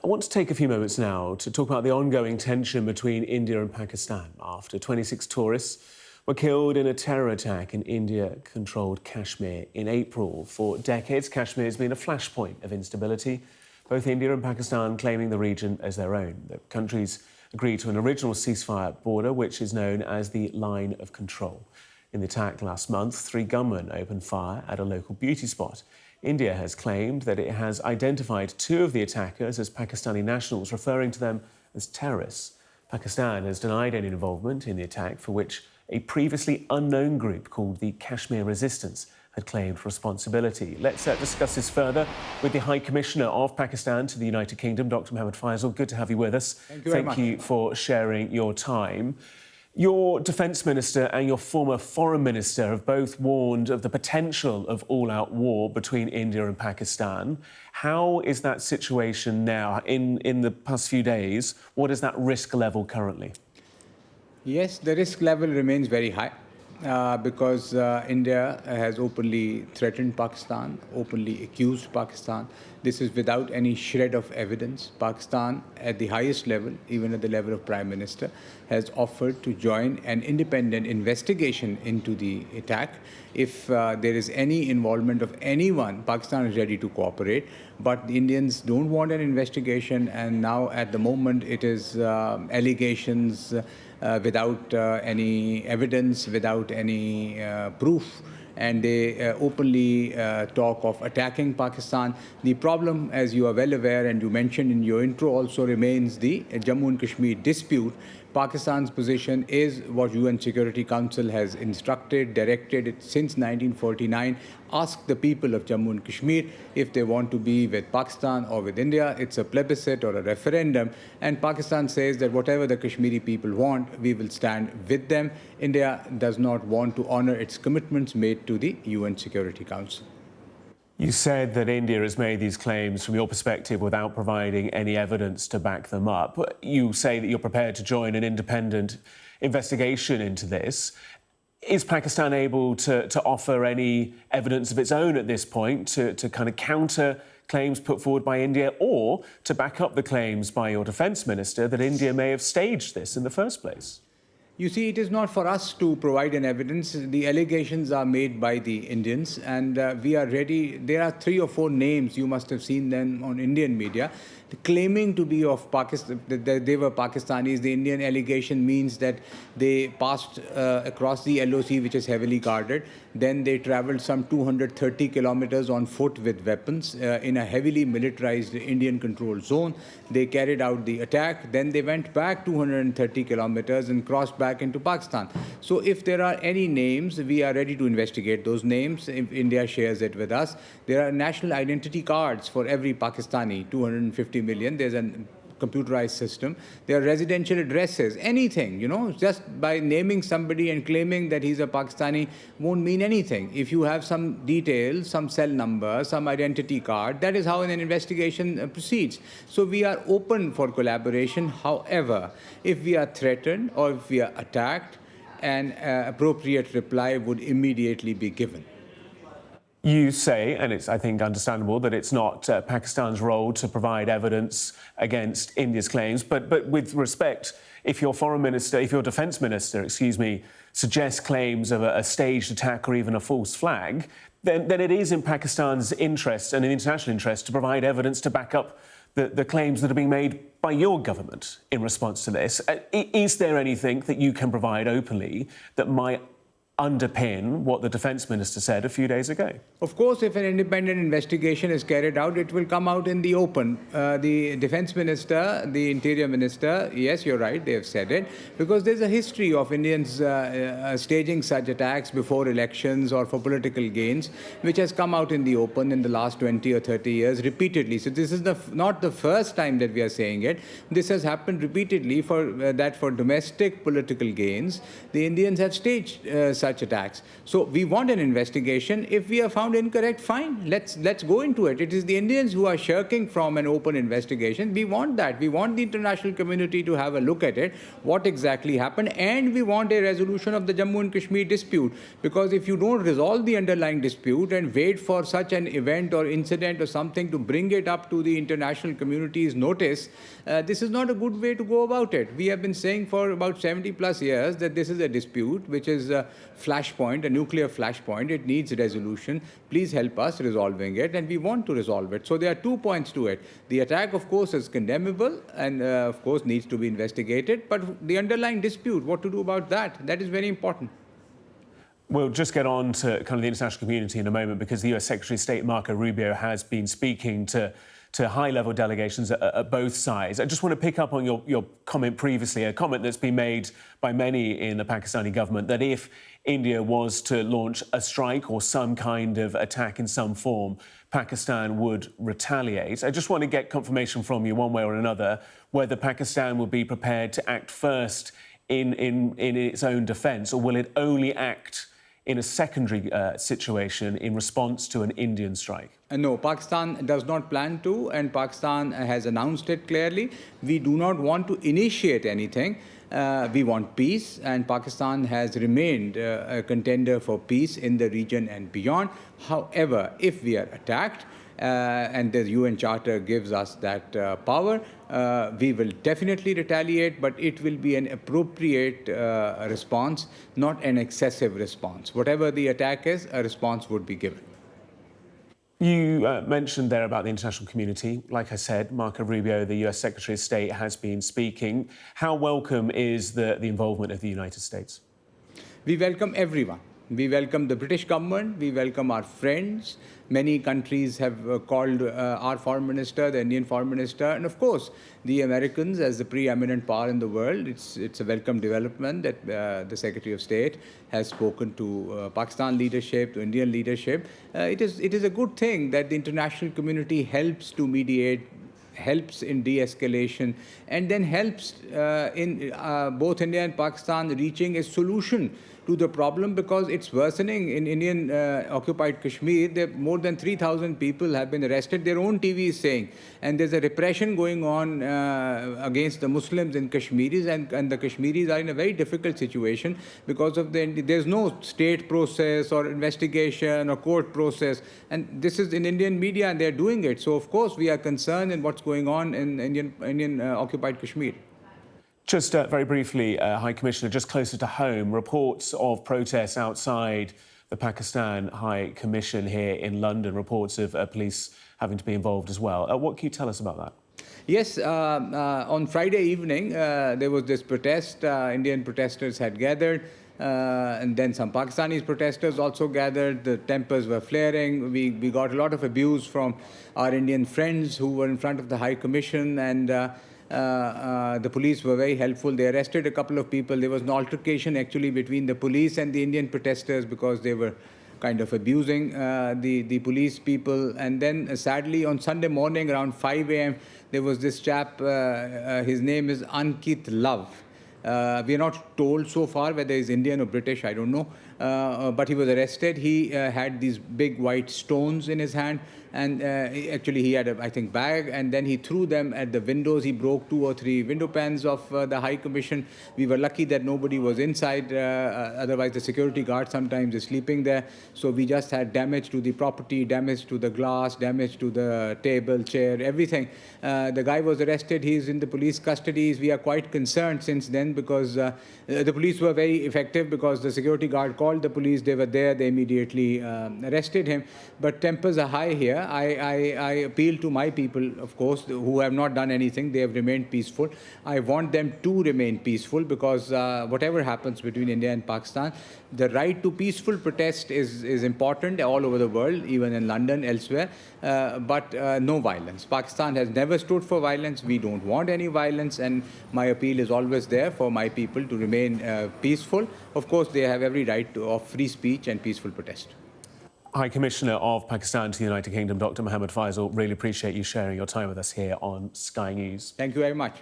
I want to take a few moments now to talk about the ongoing tension between India and Pakistan after 26 tourists were killed in a terror attack in India-controlled Kashmir in April. For decades, Kashmir has been a flashpoint of instability, both India and Pakistan claiming the region as their own. The countries agreed to an original ceasefire border, which is known as the Line of Control. In the attack last month, 3 gunmen opened fire at a local beauty spot. India has claimed that it has identified 2 of the attackers as Pakistani nationals, referring to them as terrorists. Pakistan has denied any involvement in the attack, for which a previously unknown group called the Kashmir Resistance had claimed responsibility. Let's discuss this further with the High Commissioner of Pakistan to the United Kingdom, Dr. Mohammed Faisal. Good to have you with us. Thank you very much. Thank you for sharing your time. Your Defence Minister and your former Foreign Minister have both warned of the potential of all-out war between India and Pakistan. How is that situation now? In the past few days, what is that risk level currently? Yes, the risk level remains very high because India has openly threatened Pakistan, openly accused Pakistan. This is without any shred of evidence. Pakistan, at the highest level, even at the level of Prime Minister, has offered to join an independent investigation into the attack. If there is any involvement of anyone, Pakistan is ready to cooperate. But the Indians don't want an investigation, and now at the moment it is allegations without any evidence, without any proof. And they openly talk of attacking Pakistan. The problem, as you are well aware and you mentioned in your intro, also remains the Jammu and Kashmir dispute. Pakistan's position is what UN Security Council has instructed, directed it since 1949. Ask the people of Jammu and Kashmir if they want to be with Pakistan or with India. It's a plebiscite or a referendum. And Pakistan says that whatever the Kashmiri people want, we will stand with them. India does not want to honor its commitments made to the UN Security Council. You said that India has made these claims from your perspective without providing any evidence to back them up. You say that you're prepared to join an independent investigation into this. Is Pakistan able to offer any evidence of its own at this point to kind of counter claims put forward by India, or to back up the claims by your Defence Minister that India may have staged this in the first place? You see, it is not for us to provide an evidence. The allegations are made by the Indians, and we are ready. There are 3 or 4 names, you must have seen them on Indian media, claiming to be of Pakistan, that they were Pakistanis. The Indian allegation means that they passed across the LOC, which is heavily guarded. Then they traveled some 230 kilometers on foot with weapons in a heavily militarized Indian-controlled zone. They carried out the attack. Then they went back 230 kilometers and crossed back into Pakistan. So if there are any names, we are ready to investigate those names if India shares it with us. There are national identity cards for every Pakistani, 250 million. There's a computerized system. There are residential addresses, anything, just by naming somebody and claiming that he's a Pakistani won't mean anything. If you have some details, some cell number, some identity card, that is how an investigation proceeds. So we are open for collaboration. However, if we are threatened or if we are attacked, an appropriate reply would immediately be given. You say, and it's, I think, understandable, that it's not Pakistan's role to provide evidence against India's claims. But with respect, if your Foreign Minister, if your Defence Minister, suggests claims of a staged attack or even a false flag, then it is in Pakistan's interest and in international interest to provide evidence to back up the claims that are being made by your government in response to this. Is there anything that you can provide openly that might underpin what the Defence Minister said a few days ago? Of course, if an independent investigation is carried out, it will come out in the open. The Defence Minister, the Interior Minister, yes, you're right, they have said it, because there's a history of Indians staging such attacks before elections or for political gains, which has come out in the open in the last 20 or 30 years repeatedly. So this is not the first time that we are saying it. This has happened repeatedly for domestic political gains. The Indians have staged such attacks. So we want an investigation. If we are found incorrect, fine, let's go into it. It is the Indians who are shirking from an open investigation. We want that. We want the international community to have a look at it, what exactly happened, and we want a resolution of the Jammu and Kashmir dispute. Because if you don't resolve the underlying dispute and wait for such an event or incident or something to bring it up to the international community's notice, this is not a good way to go about it. We have been saying for about 70 plus years that this is a dispute which is a flashpoint, a nuclear flashpoint. It needs resolution. Please help us resolving it, and we want to resolve it. So there are 2 points to it. The attack, of course, is condemnable and, of course, needs to be investigated. But the underlying dispute, what to do about that, that is very important. We'll just get on to kind of the international community in a moment, because the US Secretary of State Marco Rubio has been speaking to high-level delegations at both sides. I just want to pick up on your comment previously, a comment that's been made by many in the Pakistani government, that if India was to launch a strike or some kind of attack in some form, Pakistan would retaliate. I just want to get confirmation from you one way or another whether Pakistan will be prepared to act first in its own defence, or will it only act in a secondary situation in response to an Indian strike? No, Pakistan does not plan to, and Pakistan has announced it clearly. We do not want to initiate anything. We want peace, and Pakistan has remained a contender for peace in the region and beyond. However, if we are attacked, and the UN Charter gives us that power, we will definitely retaliate, but it will be an appropriate response, not an excessive response. Whatever the attack is, a response would be given. You mentioned there about the international community. Like I said, Marco Rubio, the US Secretary of State, has been speaking. How welcome is the involvement of the United States? We welcome everyone. We welcome the British government. We welcome our friends. Many countries have called our foreign minister, the Indian foreign minister, and of course, the Americans as the preeminent power in the world. It's a welcome development that the Secretary of State has spoken to Pakistan leadership, to Indian leadership. It is a good thing that the international community helps to mediate, helps in de-escalation, and then helps in both India and Pakistan reaching a solution to the problem, because it's worsening in Indian occupied Kashmir. More than 3,000 people have been arrested, their own TV is saying. And there's a repression going on against the Muslims in Kashmiris, and the Kashmiris are in a very difficult situation because of there's no state process or investigation or court process. And this is in Indian media, and they're doing it. So, of course, we are concerned in what's going on in Indian occupied Kashmir. Just very briefly, High Commissioner, just closer to home, reports of protests outside the Pakistan High Commission here in London, reports of police having to be involved as well. What can you tell us about that? Yes, on Friday evening, there was this protest. Indian protesters had gathered, and then some Pakistani protesters also gathered. The tempers were flaring. We got a lot of abuse from our Indian friends who were in front of the High Commission, and the police were very helpful. They arrested a couple of people. There was an altercation actually between the police and the Indian protesters because they were kind of abusing the police people. And then sadly on Sunday morning around 5 a.m. there was this chap, his name is Ankit Love. We are not told so far whether he's Indian or British, I don't know. But he was arrested. He had these big white stones in his hand, and actually he had a, I think, bag, and then he threw them at the windows. He broke 2 or 3 window panes of the High Commission. We were lucky that nobody was inside, otherwise the security guard sometimes is sleeping there. So we just had damage to the property, damage to the glass, damage to the table, chair, everything. The guy was arrested. He's in the police custody. We are quite concerned since then, because the police were very effective, because the security guard called the police. They were there. They immediately arrested him. But tempers are high here. I appeal to my people, of course, who have not done anything. They have remained peaceful. I want them to remain peaceful, because whatever happens between India and Pakistan, the right to peaceful protest is important all over the world, even in London, elsewhere, but no violence. Pakistan has never stood for violence. We don't want any violence, and my appeal is always there for my people to remain peaceful. Of course, they have every right of free speech and peaceful protest. High Commissioner of Pakistan to the United Kingdom, Dr. Mohammed Faisal, really appreciate you sharing your time with us here on Sky News. Thank you very much.